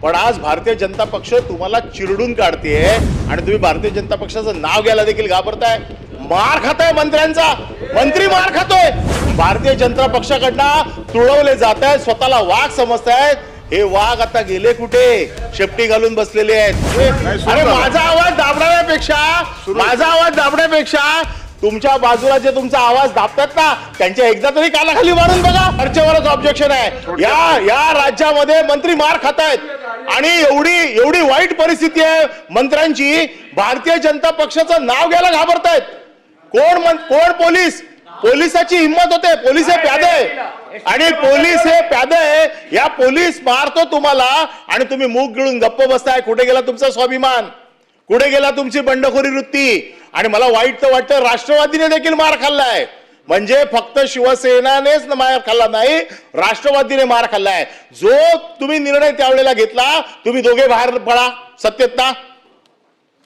पण आज भारतीय जनता पक्ष तुम्हाला चिरडून काढतेय आणि तुम्ही भारतीय जनता पक्षाचं नाव घ्यायला देखील घाबरताय। मार खाताय मंत्र्यांचा, मंत्री मार खातोय। भारतीय जनता पक्षाकडनं तुळवले जात आहेत, स्वतःला वाघ समजतायत। हे वाघ आता गेले कुठे? शेपटी घालून बसलेले आहेत। अरे माझा आवाज दाबण्यापेक्षा तुमच्या बाजूला जे तुमचा आवाज दाबतात ना त्यांच्या एकदा तरी कानाखाली मारून बघा। वरचेवरच ऑब्जेक्शन आहे। या राज्यामध्ये मंत्री मार खातायत आणि एवढी वाईट परिस्थिती आहे मंत्र्यांची, भारतीय जनता पक्षाचं नाव घ्यायला घाबरतायत। कोण पोलिसाची हिंमत होते? पोलीस हे प्यादे आणि पोलीस हे प्यादे, या पोलीस मारतो तुम्हाला आणि तुम्ही मूग गिळून गप्प बसताय। कुठे गेला तुमचा स्वाभिमान? कुठे गेला तुमची बंडखोरी वृत्ती? आणि मला वाईट तर वाटतं राष्ट्रवादीने देखील मार खाल्लाय। म्हणजे फक्त शिवसेनानेच मार खाल्ला नाही, राष्ट्रवादीने मार खाल्लाय। जो तुम्ही निर्णय त्यावेळेला घेतला, तुम्ही दोघे बाहेर पडा सत्तेत ना,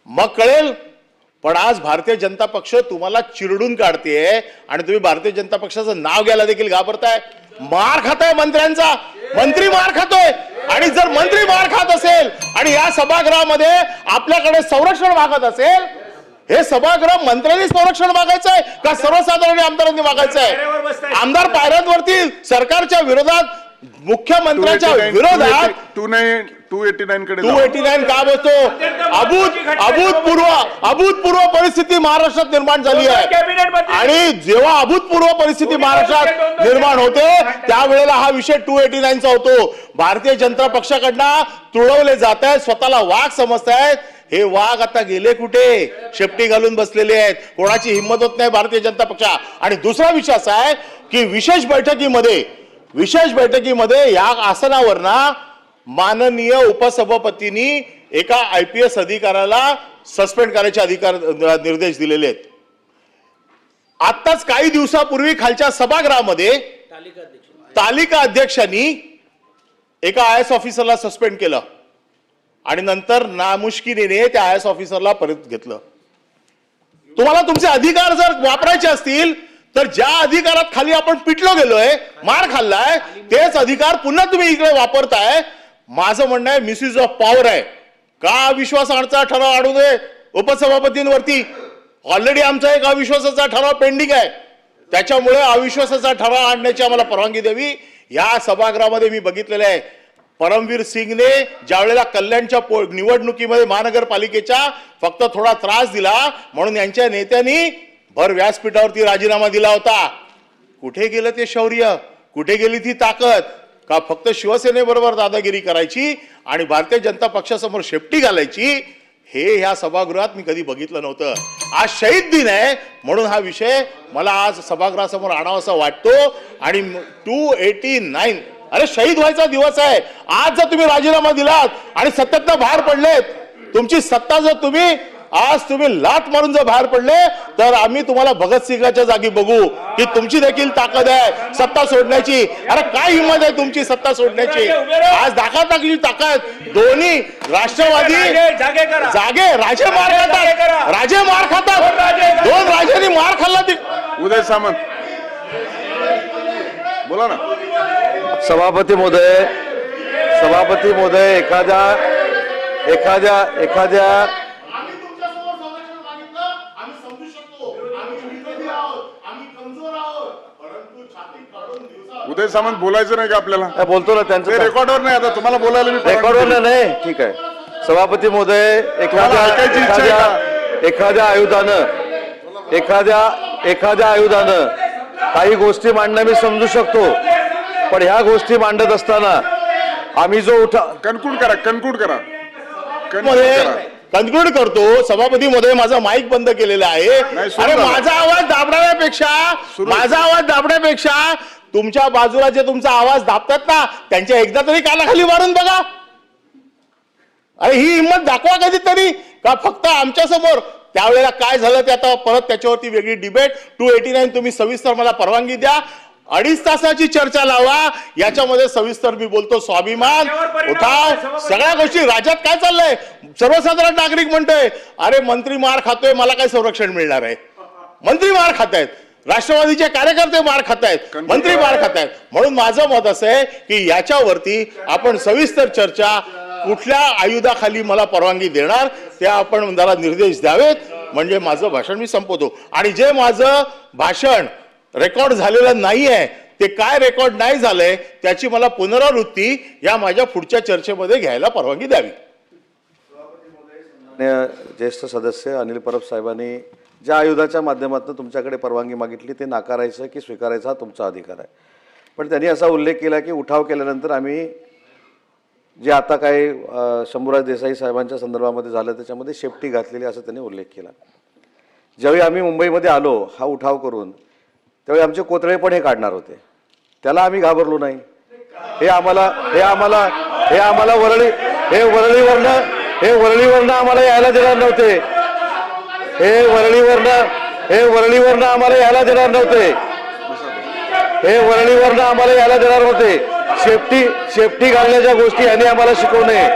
मग कळेल। पण आज भारतीय जनता पक्ष तुम्हाला चिरडून काढतेय आणि तुम्ही भारतीय जनता पक्षाचं नाव घ्यायला देखील घाबरताय। मार खाताय मंत्र्यांचा, मंत्री मार खातोय। आणि जर मंत्री मार खात असेल आणि या सभागृहामध्ये आपल्याकडे संरक्षण मागत असेल, हे सभागृह मंत्र्यांनी संरक्षण मागायचं आहे का सर्वसाधारण आमदारांनी मागायचं आहे? आमदार पायऱ्यांवरती सरकारच्या विरोधात, मुख्यमंत्र्यांच्या विरोधात 289 का बसतो? अभूतपूर्व परिस्थिती महाराष्ट्रात निर्माण झाली आहे आणि जेव्हा अभूतपूर्व परिस्थिती महाराष्ट्रात निर्माण होते त्यावेळेला हा विषय 289 चा होतो। भारतीय जनता पक्षाकडनं तुळवले जात आहेत, स्वतःला वाघ समजतायत। हे वाघ आता गेले कुठे? शेपटी घालून बसलेले आहेत। कोणाची हिंमत होत नाही भारतीय जनता पक्षा। आणि दुसरा विषय असा आहे की विशेष बैठकीमध्ये या आसनावर ना माननीय उपसभापतींनी एका IPS अधिकाऱ्याला सस्पेंड करायचे निर्देश दिलेले आहेत। आताच काही दिवसापूर्वी खालच्या सभागृहामध्ये तालिका अध्यक्षांनी एका IAS ऑफिसरला सस्पेंड केलं आणि नंतर नामुष्किरीने त्या IAS ऑफिसरला परत घेतलं। तुम्हाला तुमचे अधिकार जर वापरायचे असतील तर ज्या अधिकारात खाली आपण पिटलो गेलोय, मार खाल्लाय, तेच अधिकार पुन्हा तुम्ही इकडे वापरताय। माझं म्हणणं आहे मिसयूज ऑफ पॉवर आहे। का अविश्वासाचा ठराव आणू दे उपसभापतींवरती? ऑलरेडी आमचा एक अविश्वासाचा ठराव पेंडिंग आहे, त्याच्यामुळे अविश्वासाचा ठराव आणण्याची आम्हाला परवानगी द्यावी। या सभागृहामध्ये मी बघितलेलं आहे, परमवीर सिंगने ज्यावेळेला कल्याणच्या निवडणुकीमध्ये महानगरपालिकेच्या फक्त थोडा त्रास दिला म्हणून यांच्या नेत्यांनी भर व्यासपीठावरती राजीनामा दिला होता। कुठे गेलं ते शौर्य? कुठे गेली ती ताकद? का फक्त शिवसेनेबरोबर दादागिरी करायची आणि भारतीय जनता पक्षासमोर शेपटी घालायची? हे ह्या सभागृहात मी कधी बघितलं नव्हतं। आज शहीद दिन आहे म्हणून हा विषय मला आज सभागृहासमोर आणावासा वाटतो। आणि 289, अरे शहीद व्हायचा दिवस आहे आज। जर तुम्ही राजीनामा दिलात आणि सत्तेतनं बाहेर पडलेत, तुमची सत्ता जर तुम्ही लात मारून जर बाहेर पडले तर आम्ही तुम्हाला भगतसिंगाच्या जागी बघू की तुमची देखील ताकद आहे सत्ता सोडण्याची। अरे काय हिंमत आहे तुमची सत्ता सोडण्याची? आज दाखवण्याची ताकद दोन्ही राष्ट्रवादी जागे, राजे मार खातात। दोन राजांनी मार खाल्ला। उदय सामंत बोला ना। सभापती महोदय एखाद्या उदय सामंत बोलायचं नाही का आपल्याला? बोलतो ना, त्यांचं रेकॉर्डवर नाही। आता तुम्हाला बोलायला मी रेकॉर्डवर नाही, ठीक आहे। सभापती महोदय एखाद्या आयुधानं काही गोष्टी मांडणं मी समजू शकतो, पण ह्या गोष्टी मांडत असताना आम्ही जो कन्क्लूड करा कन्क्लूड करतो। सभापती महोदय माझा माईक बंद केलेला आहे। अरे माझा आवाज दाबण्यापेक्षा तुमच्या बाजूला जे तुमचा आवाज दाबतात ना त्यांच्या एकदा तरी कानाखाली मारून बघा। अरे ही हिंमत दाखवा कधीतरी, का फक्त आमच्या समोर? त्यावेळेला काय झालं ते आता परत त्याच्यावरती वेगळी डिबेट। 289 तुम्ही सविस्तर मला परवानगी द्या, 2.5 तासाची चर्चा लावा, याच्यामध्ये सविस्तर मी बोलतो। स्वाभिमान, उठाव, सगळ्या गोष्टी। राज्यात काय चाललंय? सर्वसाधारण नागरिक म्हणतोय अरे मंत्री मार खातोय, मला काय संरक्षण मिळणार आहे? मंत्री मार खातायत, राष्ट्रवादीचे कार्यकर्ते मार खातायत, मंत्री मार खातायत। म्हणून माझं मत असं आहे की याच्यावरती आपण सविस्तर चर्चा कुठल्या आयुधाखाली मला परवानगी देणार ते आपण जरा निर्देश द्यावेत, म्हणजे माझं भाषण मी संपवतो. आणि जे माझं भाषण रेकॉर्ड झालेलं नाही आहे ते काय रेकॉर्ड नाही झालंय त्याची मला पुनरावृत्ती या माझ्या पुढच्या चर्चेमध्ये घ्यायला परवानगी द्यावी. ज्येष्ठ सदस्य अनिल परब साहेबांनी ज्या आयुधाच्या माध्यमातून तुमच्याकडे परवानगी मागितली ते नाकारायचं की स्वीकारायचा हा तुमचा अधिकार आहे. पण त्यांनी असा उल्लेख केला की उठाव केल्यानंतर आम्ही जे आता काही शंभूराज देसाई साहेबांच्या संदर्भामध्ये झालं त्याच्यामध्ये शेपटी घातलेली असं त्यांनी उल्लेख केला. ज्यावेळी आम्ही मुंबईमध्ये आलो हा उठाव करून त्यावेळी आमचे कोतळे पण हे काढणार होते, त्याला आम्ही घाबरलो नाही. हे आम्हाला वरळीवरनं आम्हाला यायला देणार नव्हते. हे वरळीवरनं आम्हाला यायला देणार नव्हते. शेपटी घालण्याच्या गोष्टी यांनी आम्हाला शिकवू नये.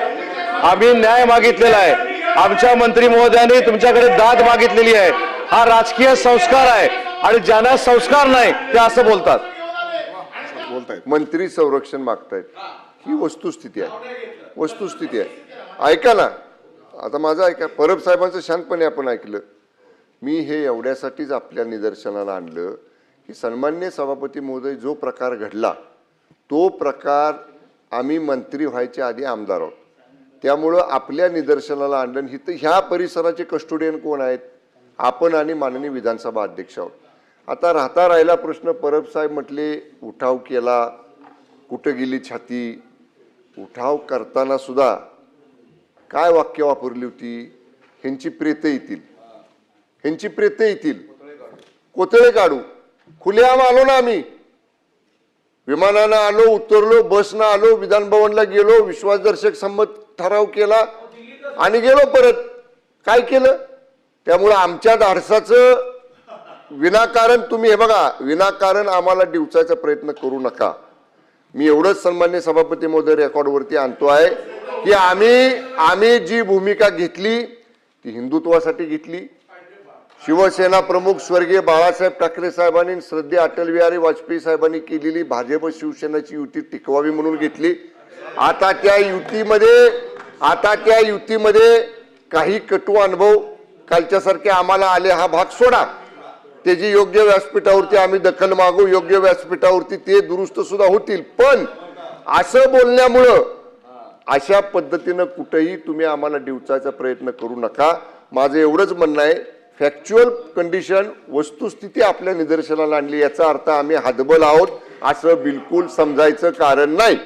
आम्ही न्याय मागितलेला आहे. आमच्या मंत्री महोदयांनी तुमच्याकडे दाद मागितलेली आहे. हा राजकीय संस्कार आहे आणि ज्यांना संस्कार नाही ते असं बोलतात. मंत्री संरक्षण मागतायत ही वस्तुस्थिती आहे. ऐका ना, आता माझं ऐका. परब साहेबांचं शांतपणे आपण ऐकलं. मी हे एवढ्यासाठीच आपल्या निदर्शनाला आणलं की सन्माननीय सभापती महोदय जो प्रकार घडला तो प्रकार आम्ही मंत्री व्हायच्या आधी आमदार आहोत, त्यामुळं आपल्या निदर्शनाला आणलं. ह्या परिसराचे कस्टोडियन कोण आहेत? आपण आणि माननीय विधानसभा अध्यक्ष आहोत. आता राहिला प्रश्न. परब साहेब म्हटले उठाव केला, कुठं गेली छाती? उठाव करताना सुद्धा काय वाक्य वापरली होती? ह्यांची प्रेतं येतील, कोतळे काढू. खुलेआम आलो ना आम्ही, विमानानं आलो, उतरलो, बसनं आलो, विधान भवनला गेलो, विश्वासदर्शक संमत ठराव केला आणि गेलो परत. काय केलं? त्यामुळं आमच्या धाडसाचं विनाकारण तुम्ही हे बघा, विनाकारण आम्हाला डिवचायचा प्रयत्न करू नका. मी एवढंच सन्मान्य सभापती महोदय रेकॉर्डवरती आणतो आहे की आम्ही जी भूमिका घेतली ती हिंदुत्वासाठी घेतली. शिवसेना प्रमुख स्वर्गीय बाळासाहेब ठाकरे साहेबांनी श्रद्धेय अटल बिहारी वाजपेयी साहेबांनी केलेली भाजप शिवसेनेची युती टिकवावी म्हणून घेतली. आता त्या युतीमध्ये काही कटू अनुभव कालच्यासारखे आम्हाला आले, हा भाग सोडा. त्याची योग्य व्यासपीठावरती आम्ही दखल मागू, योग्य व्यासपीठावरती ते दुरुस्त सुद्धा होतील. पण असं बोलण्यामुळं अशा पद्धतीनं कुठेही तुम्ही आम्हाला डिवचायचा प्रयत्न करू नका. माझं एवढंच म्हणणं आहे, फॅक्च्युअल कंडिशन वस्तुस्थिती आपल्या निदर्शनाला आणली याचा अर्थ आम्ही हातबल आहोत असं बिलकुल समजायचं कारण नाही.